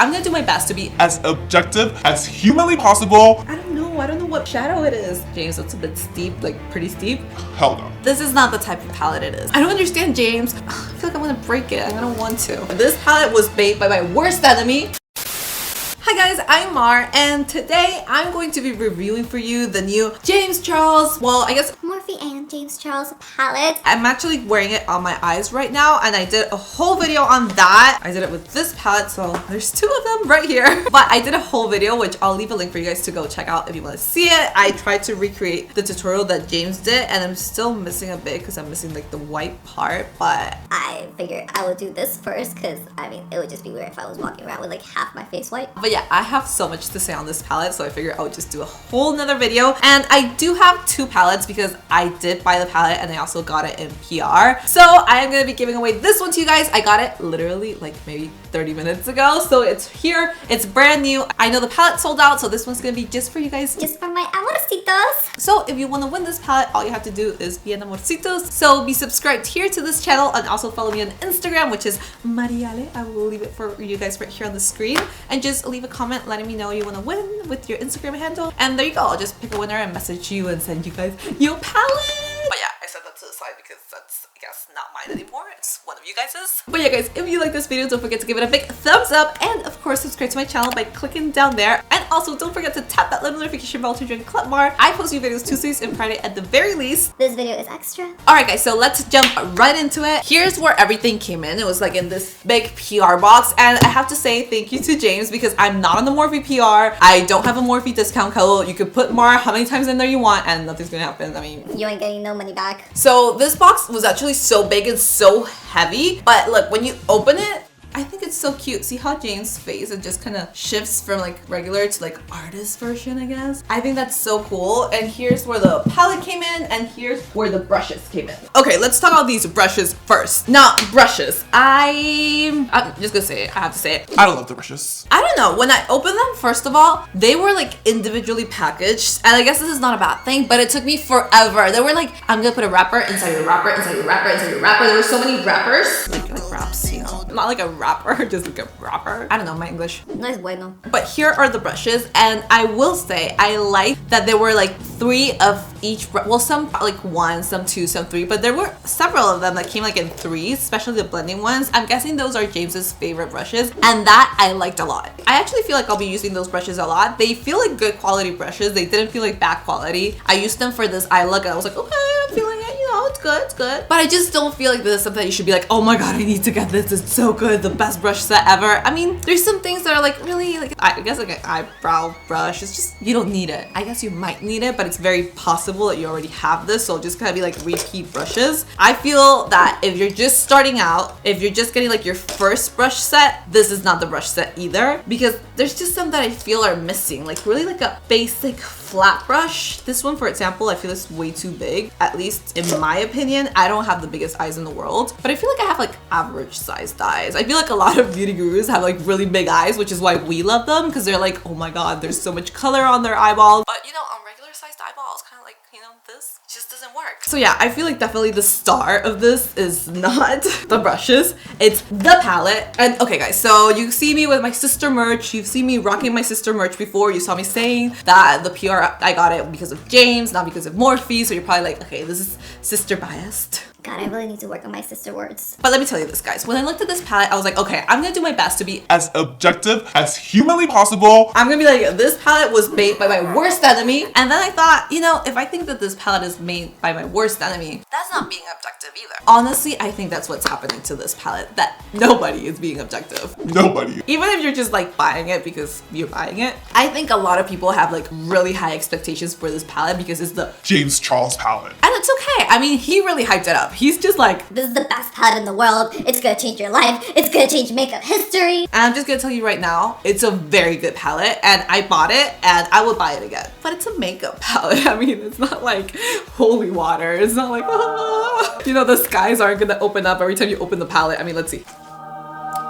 I'm gonna do my best to be as objective as humanly possible. I don't know what shadow it is. James, it's a bit steep, like pretty steep. Hell no. This is not the type of palette it is. I don't understand, James. I feel like I'm gonna break it. I'm gonna want to. This palette was made by my worst enemy. Hi guys, I'm Mar, and today I'm going to be reviewing for you the new James Charles, well, I guess Morphe and James Charles palette. I'm actually wearing it on my eyes right now, and I did a whole video on that. I did it with this palette, so there's two of them right here. But I did a whole video, which I'll leave a link for you guys to go check out if you want to see it. I tried to recreate the tutorial that James did, and I'm still missing a bit because I'm missing like the white part, but I figured I would do this first because, I mean, it would just be weird if I was walking around with like half my face white. But yeah, I have so much to say on this palette, so I figured I would just do a whole nother video. And I do have two palettes because I did buy the palette and I also got it in PR. So I am going to be giving away this one to you guys. I got it literally like maybe 30 minutes ago. So it's here. It's brand new. I know the palette sold out, so this one's going to be just for you guys. Just for my amorcitos. So if you want to win this palette, all you have to do is be an amorcitos. So be subscribed here to this channel and also follow me on Instagram, which is Mariale. I will leave it for you guys right here on the screen. And just leave a comment letting me know you want to win with your Instagram handle. And there you go. I'll just pick a winner and message you and send you guys your palette. But yeah, I set that to the side because that's, I guess, not mine anymore. It's one of you guys's. But yeah, guys, if you like this video, don't forget to give it a big thumbs up. And of course, subscribe to my channel by clicking down there. And also, don't forget to tap that little notification bell to join Club Mar. I post new videos Tuesdays and Friday at the very least. This video is extra. Alright guys, so let's jump right into it. Here's where everything came in. It was like in this big PR box. And I have to say thank you to James because I'm not on the Morphe PR. I don't have a Morphe discount code. You could put Mar how many times in there you want and nothing's gonna happen. I mean, you ain't getting no money back. So this box was actually so big and so heavy, but look, when you open it, I think it's so cute. See how Jane's face, it just kind of shifts from like regular to like artist version, I guess. I think that's so cool. And here's where the palette came in and here's where the brushes came in. Okay, let's talk about these brushes first. Now, brushes. I'm just gonna say it. I have to say it. I don't love the brushes. I don't know. When I opened them, first of all, they were like individually packaged. And I guess this is not a bad thing, but it took me forever. They were like, I'm gonna put a wrapper inside your wrapper, inside your wrapper, inside your wrapper. There were so many wrappers. Like wraps, you know. Not like a wrapper, just like a wrapper. I don't know my English. No es bueno. But here are the brushes, and I will say I like that there were like 3 of each. Well, some like 1, some 2, some 3, but there were several of them that came like in 3s, especially the blending ones. I'm guessing those are James's favorite brushes, and that I liked a lot. I actually feel like I'll be using those brushes a lot. They feel like good quality brushes. They didn't feel like bad quality. I used them for this eye look, and I was like, okay, I'm feeling it. You know, it's good, it's good. But I just don't feel like this is something that you should be like, oh my god, I need to get this. It's so good, the best brush set ever. I mean, there's some things that are like really like, I guess like an eyebrow brush. It's just, you don't need it. I guess you might need it, but it's very possible that you already have this. So just kind of be like repeat brushes. I feel that if you're just starting out, if you're just getting like your first brush set, this is not the brush set either, because there's just some that I feel are missing, like really like a basic flat brush. This one, for example, I feel it's way too big, at least in my opinion. I don't have the biggest eyes in the world, but I feel like I have like average sized eyes. I feel like a lot of beauty gurus have like really big eyes, which is why we love them, because they're like, oh my god, there's so much color on their eyeballs. But you know, on regular sized eyeballs, kind of like, you know, this just doesn't work. So yeah, I feel like definitely the star of this is not the brushes, it's the palette. And okay guys, so you see me with my sister merch. You've seen me rocking my sister merch before. You saw me saying that the PR, I got it because of James, not because of Morphe. So you're probably like, okay, this is sister biased. God, I really need to work on my sister words. But let me tell you this, guys. When I looked at this palette, I was like, okay, I'm gonna do my best to be as objective as humanly possible. I'm gonna be like, this palette was made by my worst enemy. And then I thought, you know, if I think that this palette is made by my worst enemy, that's not being objective either. Honestly, I think that's what's happening to this palette, that nobody is being objective. Nobody. Even if you're just like buying it because you're buying it, I think a lot of people have like really high expectations for this palette because it's the James Charles palette. And it's okay. I mean, he really hyped it up. He's just like, this is the best palette in the world. It's gonna change your life. It's gonna change makeup history. And I'm just gonna tell you right now, it's a very good palette and I bought it and I will buy it again. But it's a makeup palette. I mean, it's not like holy water. It's not like, ah. You know, the skies aren't gonna open up every time you open the palette. I mean, let's see.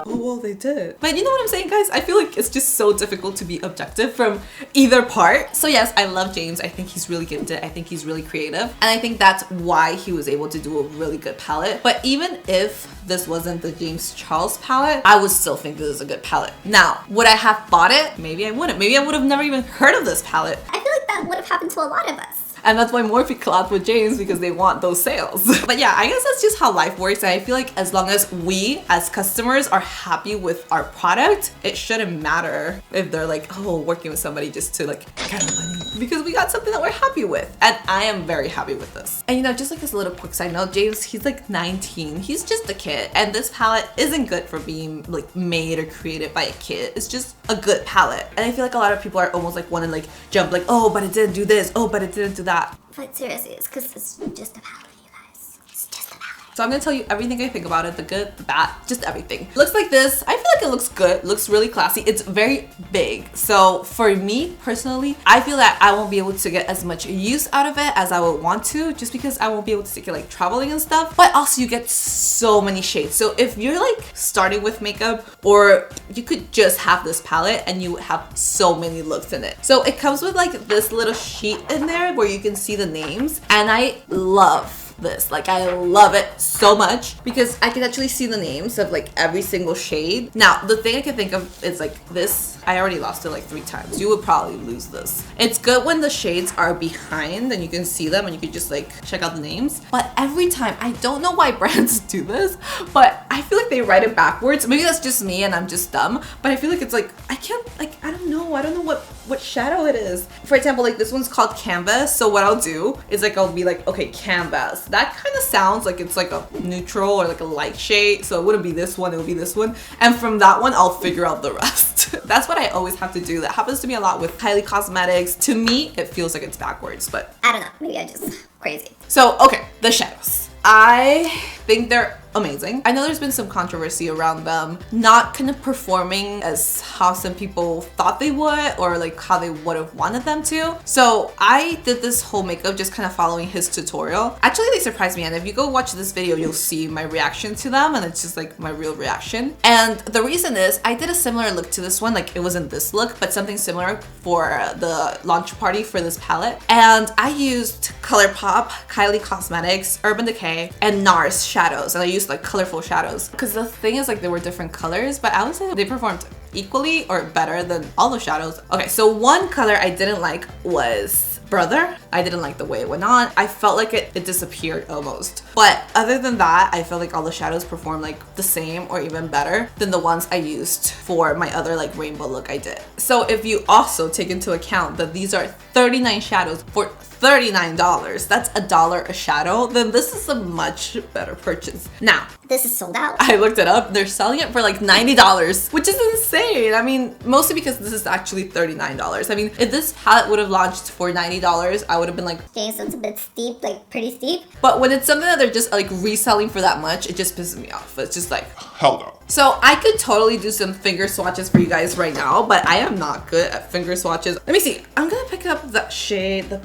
Oh, well, they did. But you know what I'm saying, guys? I feel like it's just so difficult to be objective from either part. So yes, I love James. I think he's really gifted. I think he's really creative. And I think that's why he was able to do a really good palette. But even if this wasn't the James Charles palette, I would still think this is a good palette. Now, would I have bought it? Maybe I wouldn't. Maybe I would have never even heard of this palette. I feel like that would have happened to a lot of us. And that's why Morphe collabed with James, because they want those sales. But yeah, I guess that's just how life works. And I feel like as long as we as customers are happy with our product, it shouldn't matter if they're like, oh, working with somebody just to like get money, because we got something that we're happy with. And I am very happy with this. And you know, just like this little quick side note, James, he's like 19. He's just a kid. And this palette isn't good for being like made or created by a kid. It's just a good palette. And I feel like a lot of people are almost like wanting like jump like, oh, but it didn't do this. Oh, but it didn't do that. But seriously, it's because it's just a palette, you guys. It's just a palette. So I'm gonna tell you everything I think about it, the good, the bad, just everything. Looks like this. I feel like it looks good, looks really classy. It's very big. So for me personally, I feel that I won't be able to get as much use out of it as I would want to, just because I won't be able to take it like traveling and stuff. But also you get so many shades. So if you're like starting with makeup, or you could just have this palette and you have so many looks in it. So it comes with like this little sheet in there where you can see the names, and I love this. Like, I love it so much because I can actually see the names of like every single shade. Now, the thing I can think of is like this. I already lost it like 3 times. You would probably lose this. It's good when the shades are behind and you can see them and you can just like check out the names. But every time, I don't know why brands do this, but I feel like they write it backwards. Maybe that's just me and I'm just dumb, but I feel like it's like, I can't, like, I don't know what shadow it is. For example, like this one's called Canvas. So what I'll do is like, I'll be like, okay, Canvas. That kind of sounds like it's like a neutral or like a light shade. So it wouldn't be this one, it would be this one. And from that one, I'll figure out the rest. That's what I always have to do. That happens to me a lot with Kylie Cosmetics. To me, it feels like it's backwards, but I don't know. Maybe I just crazy. So, okay, the shadows. I think they're amazing. I know there's been some controversy around them not kind of performing as how some people thought they would, or like how they would have wanted them to. So I did this whole makeup just kind of following his tutorial. Actually, they surprised me, and if you go watch this video, you'll see my reaction to them, and it's just like my real reaction. And the reason is I did a similar look to this one. Like, it wasn't this look, but something similar for the launch party for this palette. And I used ColourPop, Kylie Cosmetics, Urban Decay, and NARS shadows. And I used like colorful shadows, because the thing is like there were different colors, but I would say they performed equally or better than all the shadows. Okay, so one color I didn't like was Brother. I didn't like the way it went on. I felt like it disappeared almost. But other than that, I felt like all the shadows performed like the same or even better than the ones I used for my other like rainbow look I did. So if you also take into account that these are 39 shadows for $39, that's $1 a shadow, then this is a much better purchase. Now, this is sold out. I looked it up. They're selling it for like $90, which is insane. I mean, mostly because this is actually $39. I mean, if this palette would have launched for $90, I would have been like, James, that's a bit steep, like pretty steep. but when it's something that they're just like reselling for that much, it just pisses me off. It's just like, Hell no. so I could totally do some finger swatches for you guys right now, but I am not good at finger swatches. Let me see. I'm gonna pick up that shade, the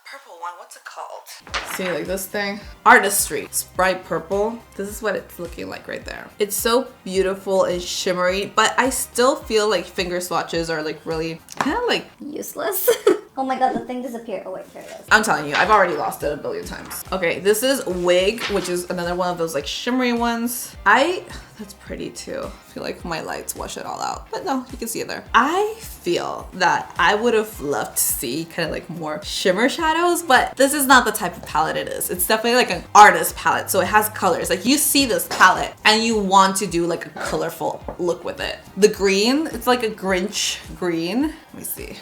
purple one. What's it called? See, like this thing? Artistry. It's bright purple. This is what it's looking like right there. It's so beautiful and shimmery, but I still feel like finger swatches are like really kind of like Useless. Oh my god, the thing disappeared. Oh wait, here it is. I'm telling you, I've already lost it a billion times. Okay, this is Wig, which is another one of those like shimmery ones. That's pretty too. I feel like my lights wash it all out, but no, you can see it there. I feel that I would have loved to see kind of like more shimmer shadows, but this is not the type of palette it is. It's definitely like an artist palette, so it has colors. Like, you see this palette and you want to do like a colorful look with it. The green, it's like a Grinch green. Let me see.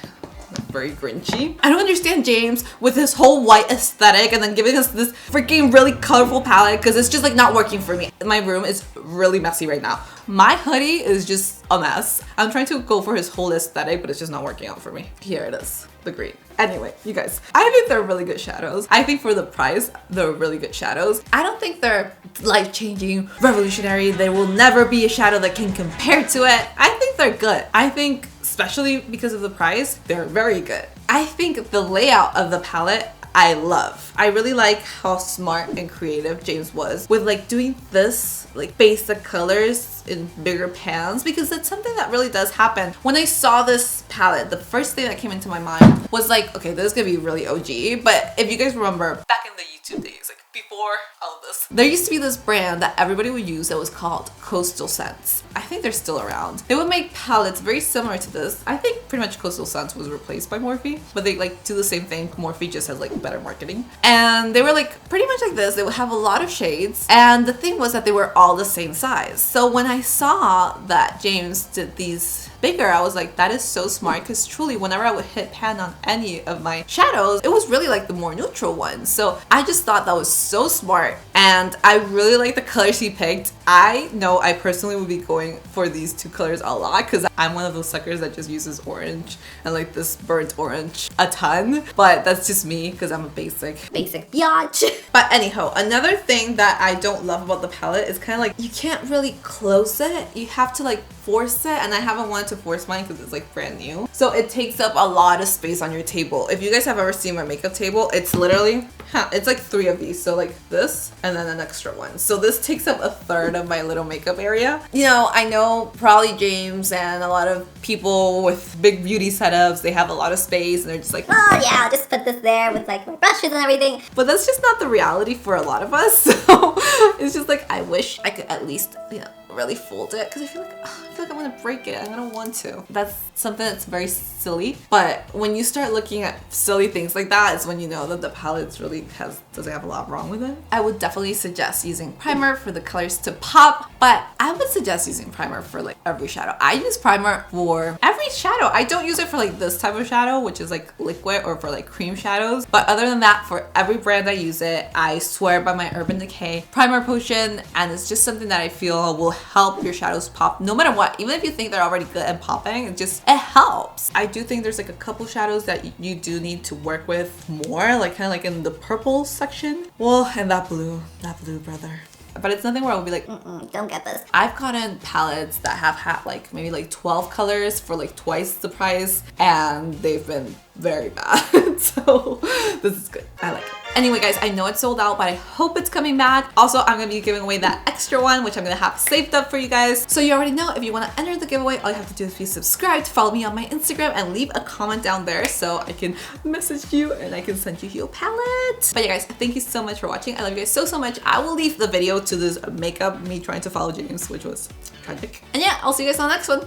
Very grinchy. I don't understand James with his whole white aesthetic and then giving us this freaking really colorful palette, because it's just like not working for me. My room is really messy right now. My hoodie is just a mess. I'm trying to go for his whole aesthetic, but it's just not working out for me. Here it is, the green. Anyway, you guys, I think they're really good shadows. I think for the price, they're really good shadows. I don't think they're life-changing, revolutionary. There will never be a shadow that can compare to it. I think they're good. I think, especially because of the price, they're very good. I think the layout of the palette I love. I really like how smart and creative James was with like doing this like basic colors in bigger pans, because that's something that really does happen. When I saw this palette, the first thing that came into my mind was like, okay, this is gonna be really OG, but if you guys remember back in the YouTube days, like before all of this, there used to be this brand that everybody would use that was called Coastal Scents. I think they're still around. They would make palettes very similar to this. I think pretty much Coastal Scents was replaced by Morphe, but they like do the same thing. Morphe just has like better marketing. And they were like pretty much like this. They would have a lot of shades, and the thing was that they were all the same size. So when I saw that James did these bigger, I was like, that is so smart, because truly whenever I would hit pan on any of my shadows, it was really like the more neutral ones. So I just thought that was so smart, and I really like the colors he picked. I know I personally would be going for these two colors a lot, because I'm one of those suckers that just uses orange and like this burnt orange a ton, but that's just me because I'm a basic biatch. But anyhow, another thing that I don't love about the palette is kind of like you can't really close it. You have to like force it, and I haven't wanted to force mine because it's like brand new. So it takes up a lot of space on your table. If you guys have ever seen my makeup table, it's literally, it's like 3 of these. So like this and then an extra one. So this takes up a third of my little makeup area. You know, I know probably James and a lot of people with big beauty setups, they have a lot of space and they're just like, Oh yeah, I'll just put this there with like my brushes and everything. but that's just not the reality for a lot of us. So it's just like, I wish I could at least, you know, really fold it, because I feel like I'm gonna break it. I'm gonna want to. That's something that's very silly, but when you start looking at silly things like that is when you know that the palette really doesn't have a lot wrong with it. I would definitely suggest using primer for the colors to pop, but I would suggest using primer for like every shadow. I use primer for every shadow. I don't use it for like this type of shadow, which is like liquid, or for like cream shadows, but other than that, for every brand I use it. I swear by my Urban Decay primer potion, and it's just something that I feel will help your shadows pop no matter what. Even if you think they're already good and popping, it helps. I do think there's like a couple shadows that you do need to work with more, like kind of like in the purple section. Well, and that blue brother. But it's nothing where I'll be like, don't get this. I've gotten palettes that have had like maybe like 12 colors for like twice the price, and they've been very bad. So this is good. I like it. Anyway, guys, I know it's sold out, but I hope it's coming back. Also, I'm gonna be giving away that extra one, which I'm gonna have saved up for you guys. So you already know, if you want to enter the giveaway, all you have to do is be subscribed, follow me on my Instagram, and leave a comment down there so I can message you and I can send you your palette. But yeah, guys, thank you so much for watching. I love you guys so much. I will leave the video to this makeup, me trying to follow James, which was tragic. And yeah, I'll see you guys on the next one.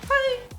Bye.